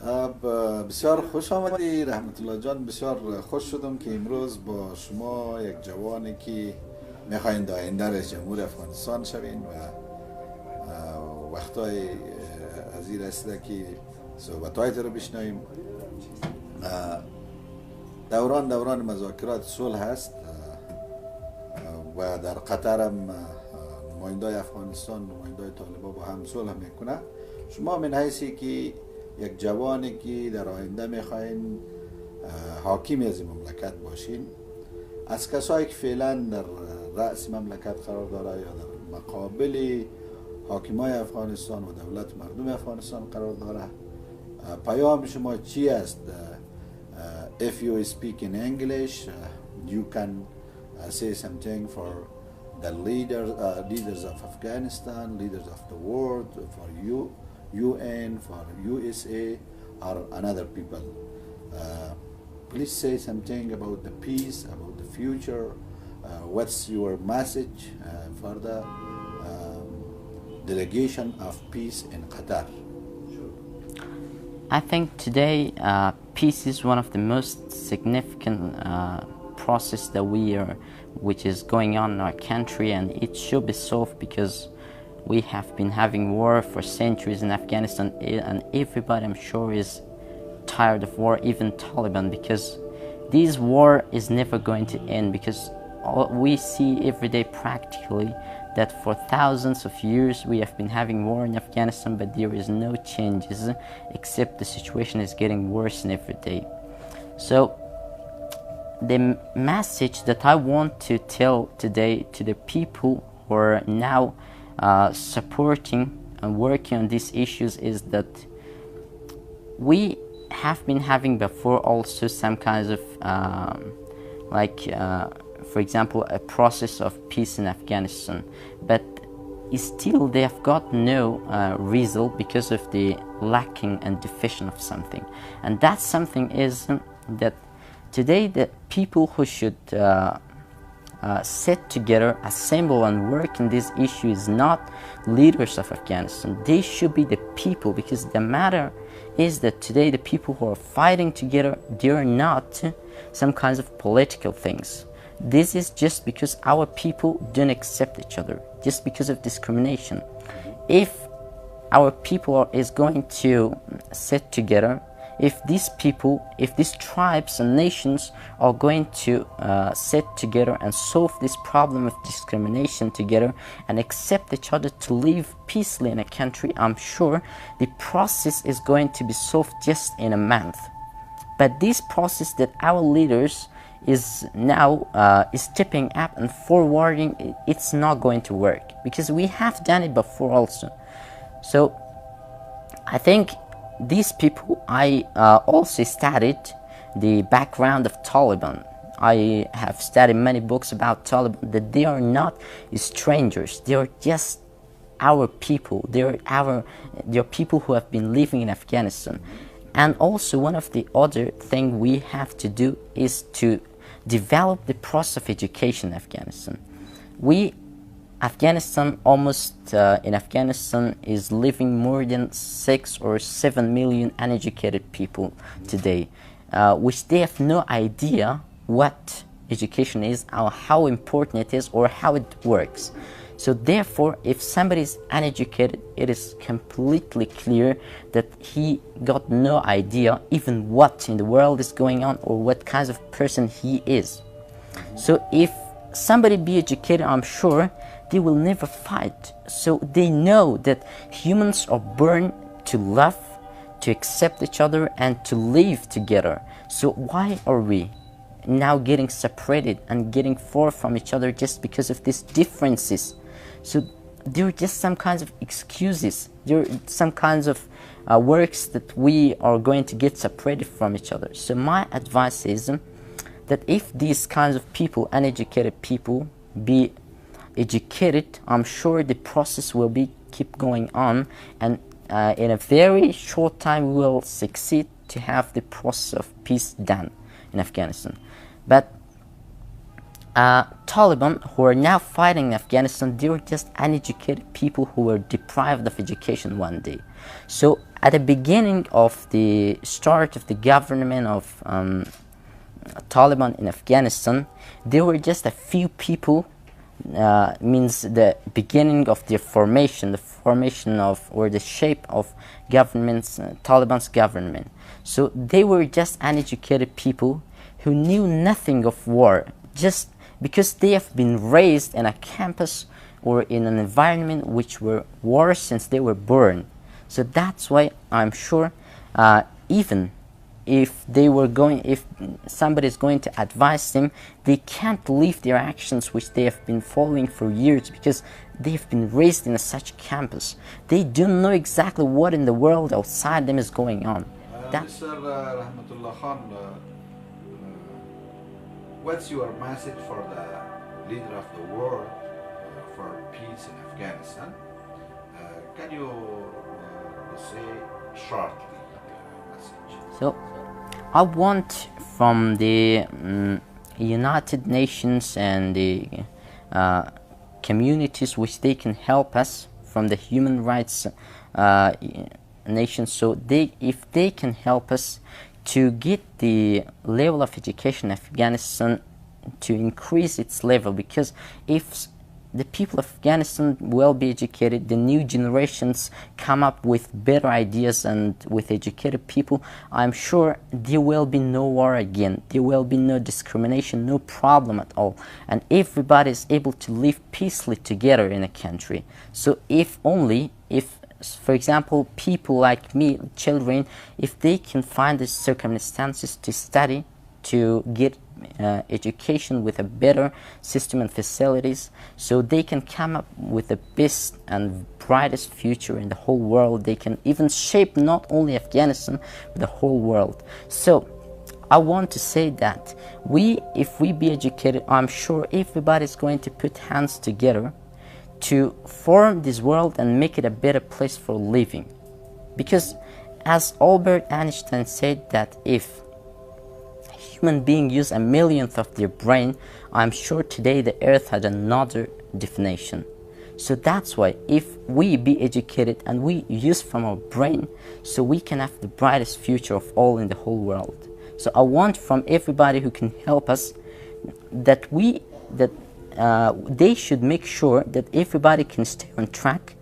بسیار خوش آمدی رحمت الله جان. بسیار خوش شدم که امروز با شما یک جوانی که میخواین داینده رئیس جمهور افغانستان شوین و وقتای از این رسیده که صحبتایت رو بشنویم. دوران مذاکرات صلح هست و در قطر هم نماینده افغانستان نماینده طالبان با هم صلح میکنه. شما من حیثی که یک جوانی که در آینده میخواین حاکم از این مملکت باشین، از کسایی که فعلا در رأس مملکت قرار داره یا در مقابل حاکمای افغانستان و دولت مردم افغانستان قرار داره، پیام شما چی است؟ If you speak in English, you can say something for the leaders of Afghanistan, leaders of the world, for you, UN, for USA, or another people. Please say something about the peace, about the future. What's your message for the delegation of peace in Qatar? I think today peace is one of the most significant process that which is going on in our country, and it should be solved because we have been having war for centuries in Afghanistan, and everybody I'm sure is tired of war, even Taliban, because this war is never going to end, because we see every day practically that for thousands of years we have been having war in Afghanistan, but there is no changes except the situation is getting worse every day. So the message that I want to tell today to the people who are now supporting and working on these issues is that we have been having before also some kinds of for example, a process of peace in Afghanistan, but still they have got no result because of the lacking and deficient of something. And that something is that today the people who should sit together, assemble and work in this issue is not leaders of Afghanistan. They should be the people, because the matter is that today the people who are fighting together, they are not some kinds of political things. This is just because our people don't accept each other, just because of discrimination. If our people is going to sit together, if these tribes and nations are going to sit together and solve this problem of discrimination together and accept each other to live peacefully in a country, I'm sure the process is going to be solved just in a month. But this process that our leaders is now stepping up and forwarding, it's not going to work, because we have done it before also. So I think these people, I also studied the background of Taliban. I have studied many books about Taliban, that they are not strangers, they are just our people, they are people who have been living in Afghanistan. And also one of the other thing we have to do is to develop the process of education in Afghanistan. Afghanistan is living more than 6 or 7 million uneducated people today, which they have no idea what education is, or how important it is, or how it works. So therefore, if somebody is uneducated, it is completely clear that he got no idea even what in the world is going on or what kind of person he is. So if somebody be educated, I'm sure they will never fight. So they know that humans are born to love, to accept each other, and to live together. So why are we now getting separated and getting far from each other just because of these differences? So there are just some kinds of excuses. There are some kinds of works that we are going to get separated from each other. So my advice is that if these kinds of people, uneducated people, be educated, I'm sure the process will keep going on, and in a very short time we will succeed to have the process of peace done in Afghanistan. But Taliban, who are now fighting in Afghanistan, they were just uneducated people who were deprived of education one day. So at the beginning of the start of the government of Taliban in Afghanistan, there were just a few people, means the beginning of their formation, the formation of or the shape of governments, Taliban's government. So they were just uneducated people who knew nothing of war, just because they have been raised in a campus or in an environment which were war since they were born. So that's why I'm sure even if somebody is going to advise them, they can't leave their actions which they have been following for years, because they have been raised in such a campus. They don't know exactly what in the world outside them is going on. Mr. Rahmatullah Khan, what's your message for the leader of the world for peace in Afghanistan? Can you say shortly your message? So, I want from the United Nations and the communities which they can help us, from the human rights nations, so if they can help us to get the level of education in Afghanistan to increase its level, because if the people of Afghanistan will be educated, the new generations come up with better ideas, and with educated people, I'm sure there will be no war again, there will be no discrimination, no problem at all, and everybody is able to live peacefully together in a country. So if for example, people like me, children, if they can find the circumstances to study, to get education with a better system and facilities, so they can come up with the best and brightest future in the whole world. They can even shape not only Afghanistan, but the whole world. So I want to say that if we be educated, I'm sure everybody is going to put hands together to form this world and make it a better place for living. Because as Albert Einstein said, that if human beings use a millionth of their brain, I'm sure today the earth had another definition. So that's why if we be educated and we use from our brain, so we can have the brightest future of all in the whole world. So I want from everybody who can help us that they should make sure that everybody can stay on track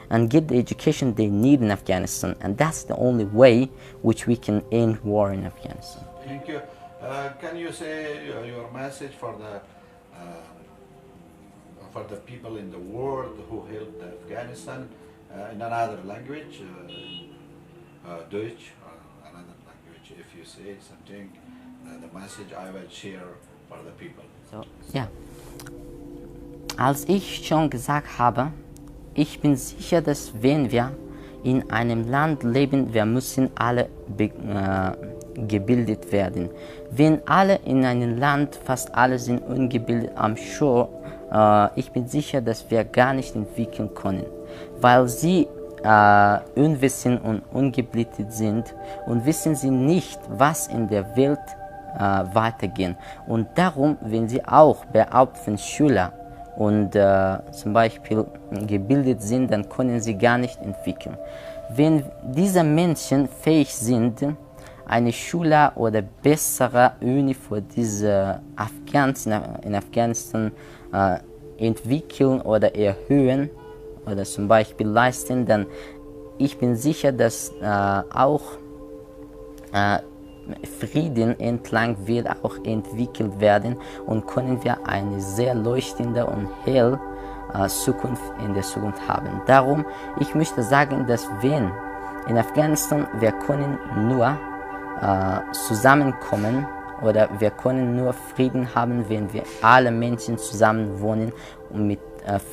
and get the education they need in Afghanistan, and that's the only way which we can end war in Afghanistan. Thank you. Can you say your message for the people in the world who helped Afghanistan in another language, Deutsch or another language? If you say something, the message I will share for the people. So, ja. Als ich schon gesagt habe, ich bin sicher, dass wenn wir in einem Land leben, wir müssen alle gebildet werden. Wenn alle in einem Land, fast alle sind ungebildet, ich bin sicher, dass wir gar nicht entwickeln können, weil sie unwissend und ungebildet sind und wissen sie nicht, was in der Welt weitergeht. Und darum, wenn sie auch behaupten, Schüler und zum Beispiel gebildet sind, dann können sie gar nicht entwickeln. Wenn diese Menschen fähig sind, eine Schule oder bessere Uni für diese in Afghanistan entwickeln oder erhöhen oder zum Beispiel leisten, dann ich bin sicher, dass auch Frieden entlang wird auch entwickelt werden und können wir eine sehr leuchtende und helle Zukunft in der Zukunft haben. Darum, ich möchte sagen, dass wenn in Afghanistan, wir können nur zusammenkommen oder wir können nur Frieden haben, wenn wir alle Menschen zusammen wohnen und mit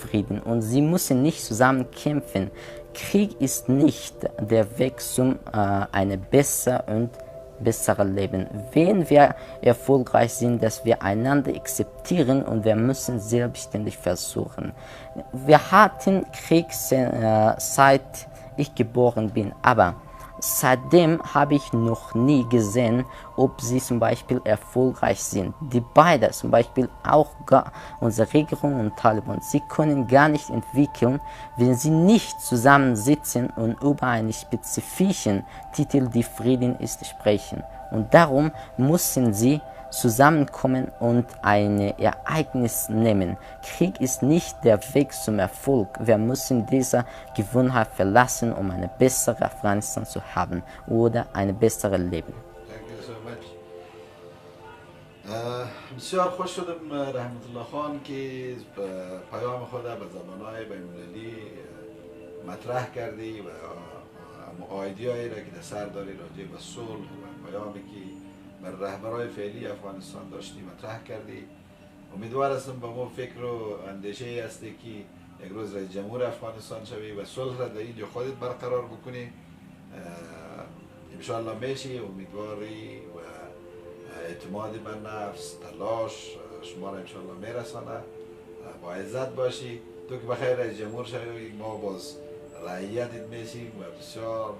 Frieden. Und sie müssen nicht zusammen kämpfen. Krieg ist nicht der Weg zum eine bessere Leben. Wenn wir erfolgreich sind, dass wir einander akzeptieren und wir müssen selbstständig versuchen. Wir hatten Krieg seit ich geboren bin, aber seitdem habe ich noch nie gesehen, ob sie zum Beispiel erfolgreich sind. Die beiden, zum Beispiel auch unsere Regierung und Taliban, sie können gar nicht entwickeln, wenn sie nicht zusammensitzen und über einen spezifischen Titel, die Frieden ist, sprechen. Und darum müssen sie zusammenkommen und ein Ereignis nehmen. Krieg ist nicht der Weg zum Erfolg. Wir müssen diese Gewohnheit verlassen, um eine bessere Afghanistan zu haben oder ein besseres Leben. بسیار خوش شدم رحمت الله خان که پیام خود به زبان‌های بین‌المللی مطرح کردی و ایده‌هایی را که در سر داری راجع به صلح و پیامی که بر رهبرای فعلی افغانستان داشتی مطرح کردی. امیدوار هستم با ما فکر و اندیشه هستی که یک روز رئیس جمهور افغانستان شوی و صلح را در اینجا خودت برقرار بکنی. انشاءالله میشی. امیدواری و اعتماد به نفس، تلاش شما را انشاءالله میرسانه. با عزت باشی. تو که بخیر رئیس جمهور شوی، ما باز رعیتت میشیم و بسیار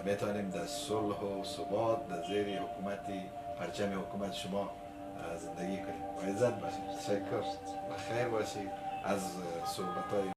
میتونیم در صلح و ثبات در زیر حکومتی پرچم حکومت شما زندگی کنیم. با عزت باشید. تشکر. بخیر باشید از صحبت‌های